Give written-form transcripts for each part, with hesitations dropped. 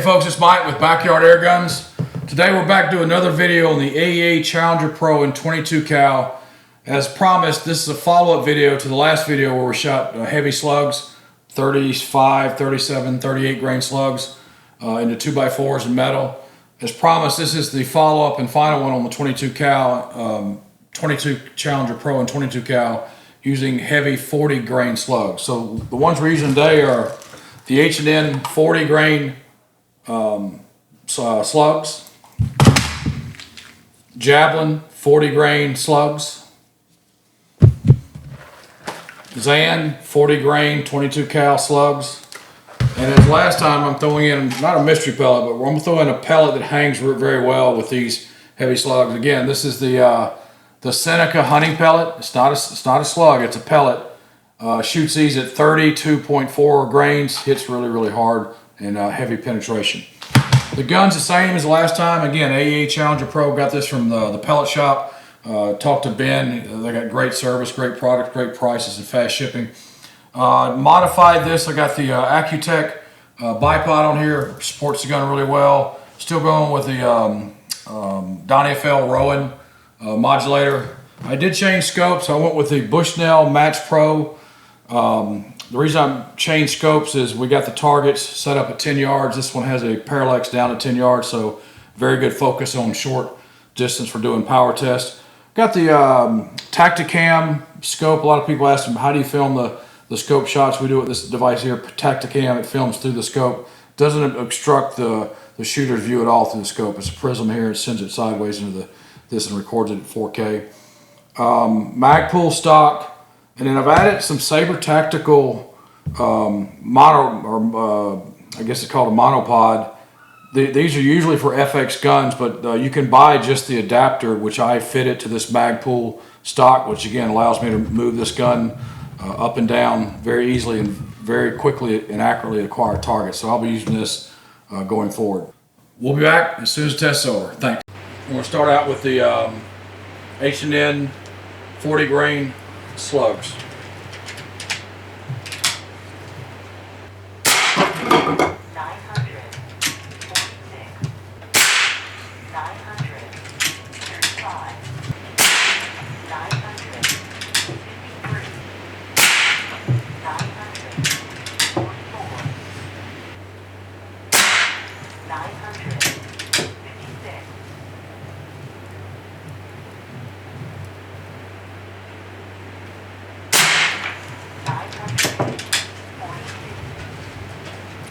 folks, it's Mike with Backyard Air Guns. Today we're back to another video on the AEA Challenger Pro in 22 cal. As promised, this is a follow-up video to the last video where we shot heavy slugs, 35, 37, 38 grain slugs into 2x4s and metal. As promised, this is the follow-up and final one on the 22 cal, 22 Challenger Pro and 22 cal using heavy 40 grain slugs. So the ones we're using today are the H&N 40 grain slugs, Javelin 40 grain slugs, Zan 40 grain 22 cal slugs, and as last time I'm throwing in not a mystery pellet, but I'm throwing a pellet that hangs very well with these heavy slugs. Again, this is the Seneca Hunting Pellet. It's not a slug, it's a pellet. Shoots these at 32.4 grains, hits really hard and heavy penetration. The gun's the same as last time. Again, AEA Challenger Pro, got this from the pellet shop. Talked to Ben, they got great service, great product, great prices and fast shipping. Modified this, I got the Accutech bipod on here, supports the gun really well. Still going with the Donnie FL Rowan modulator. I did change scopes. I went with the Bushnell Match Pro. The reason I changed scopes is we got the targets set up at 10 yards. This one has a parallax down to 10 yards, so very good focus on short distance for doing power test. Got the Tacticam scope. A lot of people ask them, how do you film the scope shots? We do it with this device here, Tacticam. It films through the scope. Doesn't obstruct the shooter's view at all through the scope. It's a prism here. It sends it sideways into this and records it at 4K. Magpul stock. And then I've added some Saber Tactical I guess it's called a monopod. These are usually for FX guns, but you can buy just the adapter, which I fitted to this Magpul stock, which again allows me to move this gun up and down very easily and very quickly and accurately acquire targets. So I'll be using this going forward. We'll be back as soon as the test's over. Thanks. I'm going to start out with the H&N 40 grain slugs.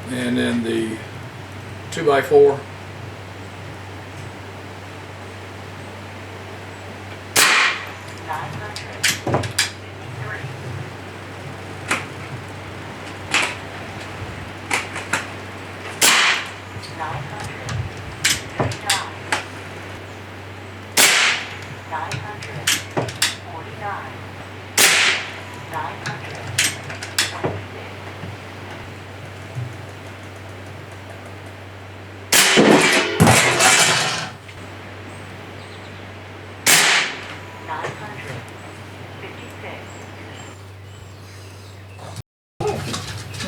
And then the 2x4.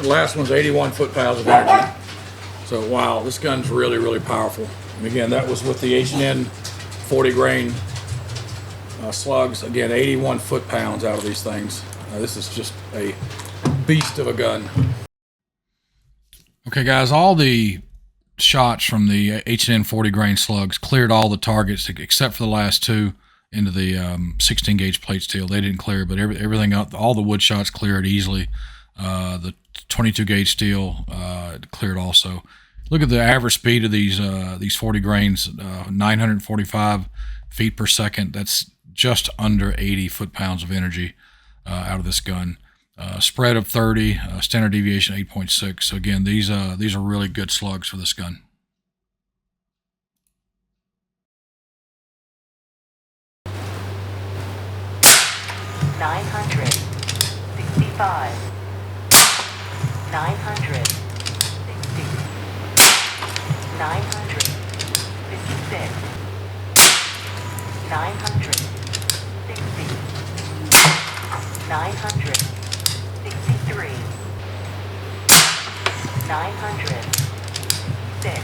The last one's 81 foot-pounds of energy. So wow, this gun's really powerful. And again, that was with the H&N 40 grain slugs. Again, 81 foot-pounds out of these things. This is just a beast of a gun. Okay guys, all the shots from the H&N 40 grain slugs cleared all the targets except for the last two into the 16 gauge plate steel. They didn't clear, but everything else, all the wood shots cleared easily. The 22 gauge steel cleared also. Look at the average speed of these 40 grains, 945 feet per second. That's just under 80 foot-pounds of energy out of this gun. Spread of 30, standard deviation 8.6. So again, these are really good slugs for this gun. $965. 960, 956, 960, 963, 900, 56,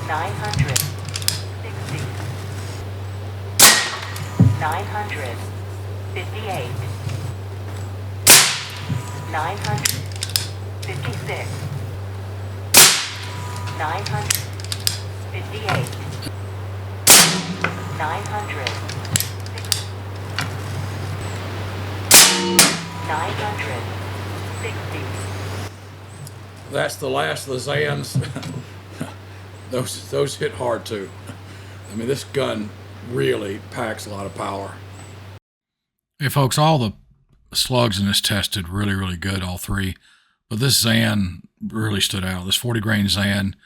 960, 958, 956, 958, 900, 960. That's the last of the Zans. Those hit hard too. I mean, this gun really packs a lot of power. Hey folks, all the slugs in this test did really, really good, all three. But this Zan really stood out. This 40 grain Zan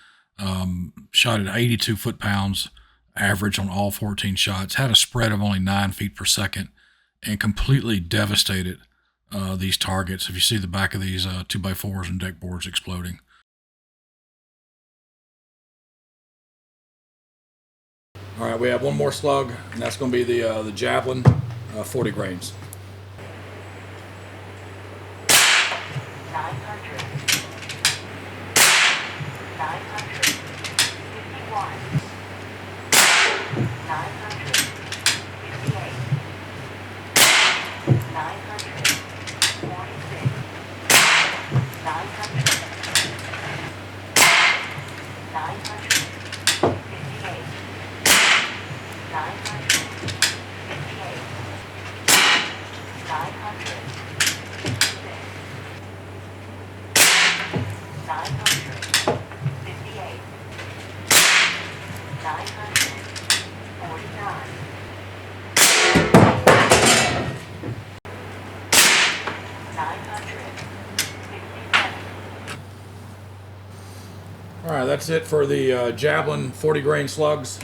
shot at 82 foot-pounds average on all 14 shots, had a spread of only 9 feet per second, and completely devastated these targets. If you see the back of these 2x4s and deck boards exploding. All right, we have one more slug, and that's going to be the Javelin 40 grains. 900, 951, 958, 946, 900, 958, 958, 900. 958, 949, 957. All right, that's it for the Javelin 40 grain slugs.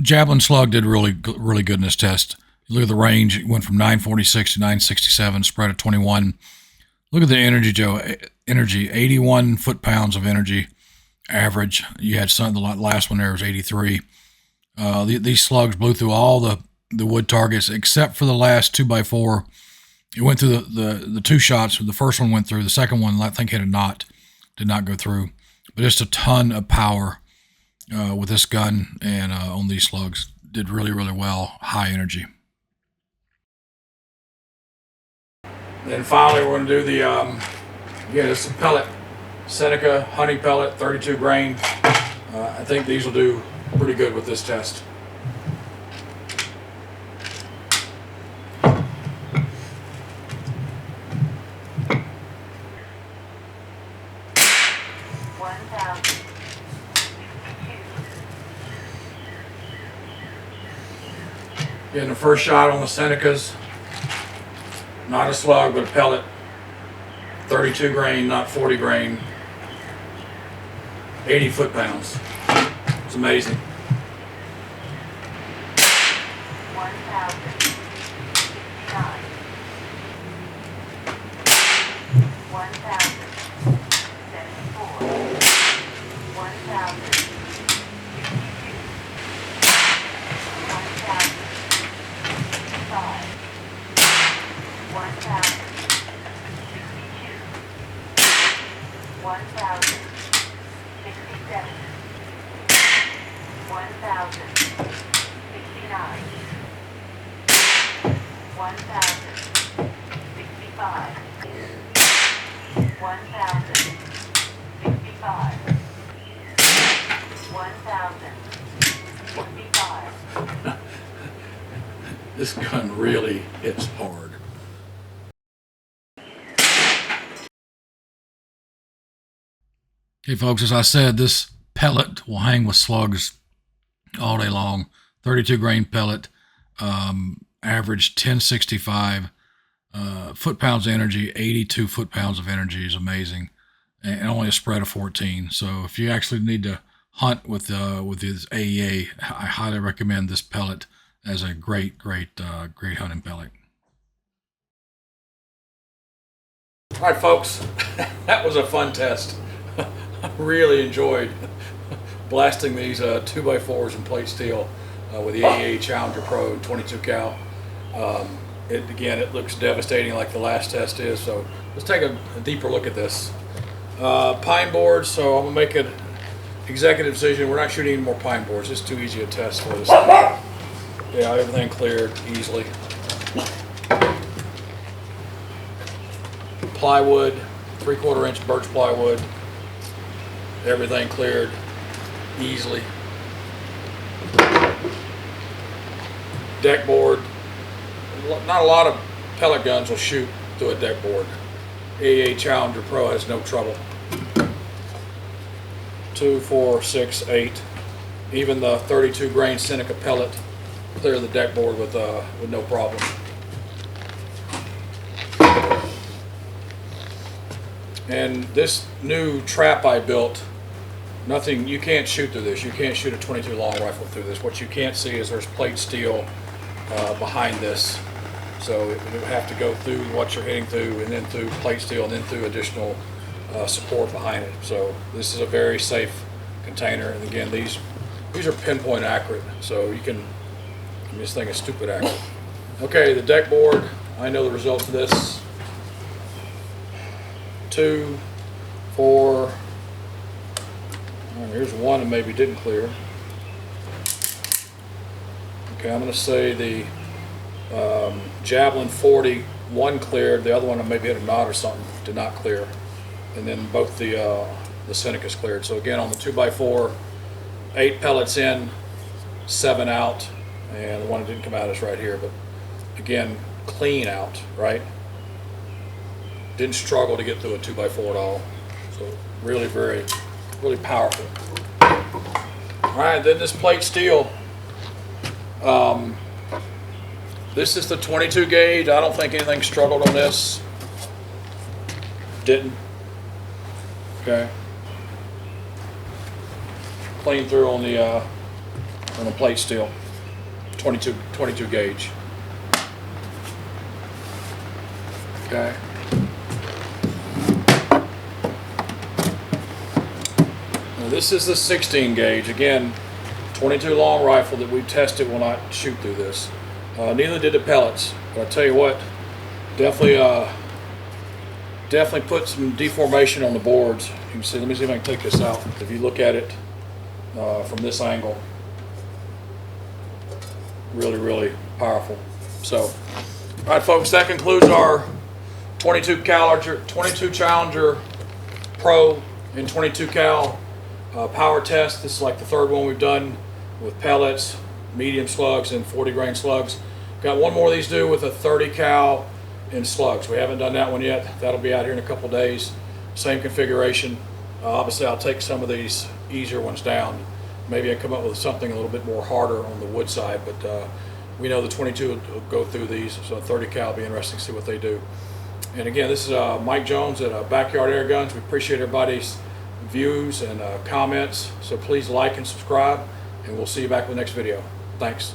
Javelin slug did really good in this test. You look at the range; it went from 946 to 967, spread of 21. Look at the energy, Joe. Energy, 81 foot-pounds of energy average. You had some, the last one there was 83. These slugs blew through all the wood targets except for the last 2x4. It went through the two shots. The first one went through. The second one, I think, hit a knot. Did not go through. But just a ton of power with this gun and on these slugs. Did really, really well. High energy. Then finally, we're going to do the, again, it's a pellet, Seneca Hunting Pellet, 32 grain. I think these will do pretty good with this test. Getting the first shot on the Senecas. Not a slug, but a pellet. 32 grain, not 40 grain. 80 foot-pounds. It's amazing. 1,069, 1,074, 1,052, 1,055, 1,062, 1,067, 1,069, 1,065, 1,065, 1,065. This gun really hits hard. Okay, folks, as I said, this pellet will hang with slugs all day long. 32 grain pellet, average 1065 foot-pounds of energy. 82 foot-pounds of energy is amazing, and only a spread of 14. So if you actually need to hunt with this AEA, I highly recommend this pellet as a great hunting pellet. All right, folks, that was a fun test. I really enjoyed blasting these 2x4s in plate steel with the AEA Challenger Pro 22 cal. It looks devastating like the last test is. So let's take a deeper look at this. Pine boards, so I'm gonna make an executive decision. We're not shooting any more pine boards. It's too easy a test for this. Yeah, everything cleared easily. Plywood, 3/4 inch birch plywood. Everything cleared easily. Deck board. Not a lot of pellet guns will shoot through a deck board. AEA Challenger Pro has no trouble. 2, 4, 6, 8. Even the 32 grain Seneca Pellet clear the deck board with no problem. And this new trap I built, nothing, you can't shoot through this. You can't shoot a 22 long rifle through this. What you can't see is there's plate steel behind this. So it would have to go through what you're hitting through, and then through plate steel, and then through additional support behind it. So this is a very safe container. And again, these are pinpoint accurate. So you can, this thing is stupid accurate. Okay, the deck board, I know the results of this. 2, 4, here's one that maybe didn't clear. Okay, I'm going to say the Javelin 40, one cleared, the other one maybe had a knot or something, did not clear. And then both the Senecas cleared. So again, on the 2x4, 8 pellets in, 7 out, and the one that didn't come out is right here. But again, clean out, right? Didn't struggle to get through a 2x4 at all. So really, really powerful. All right, then this plate steel. This is the 22 gauge. I don't think anything struggled on this. Didn't. Okay. Clean through on the plate steel. 22 gauge. Okay. Now this is the 16 gauge. Again, 22 long rifle that we tested will not shoot through this. Neither did the pellets. But I tell you what, definitely put some deformation on the boards. You can see. Let me see if I can take this out. If you look at it from this angle, really powerful. So, all right, folks, that concludes our 22 Challenger Pro and 22 cal power test. This is like the third one we've done with pellets, medium slugs, and 40 grain slugs. Got one more of these due with a 30 cal and slugs. We haven't done that one yet. That'll be out here in a couple days. Same configuration. Obviously, I'll take some of these easier ones down. Maybe I come up with something a little bit more harder on the wood side, but we know the 22 will go through these, so 30 cal will be interesting to see what they do. And again, this is Mike Jones at Backyard AirGuns. We appreciate everybody's views and comments, so please like and subscribe, and we'll see you back with the next video. Thanks.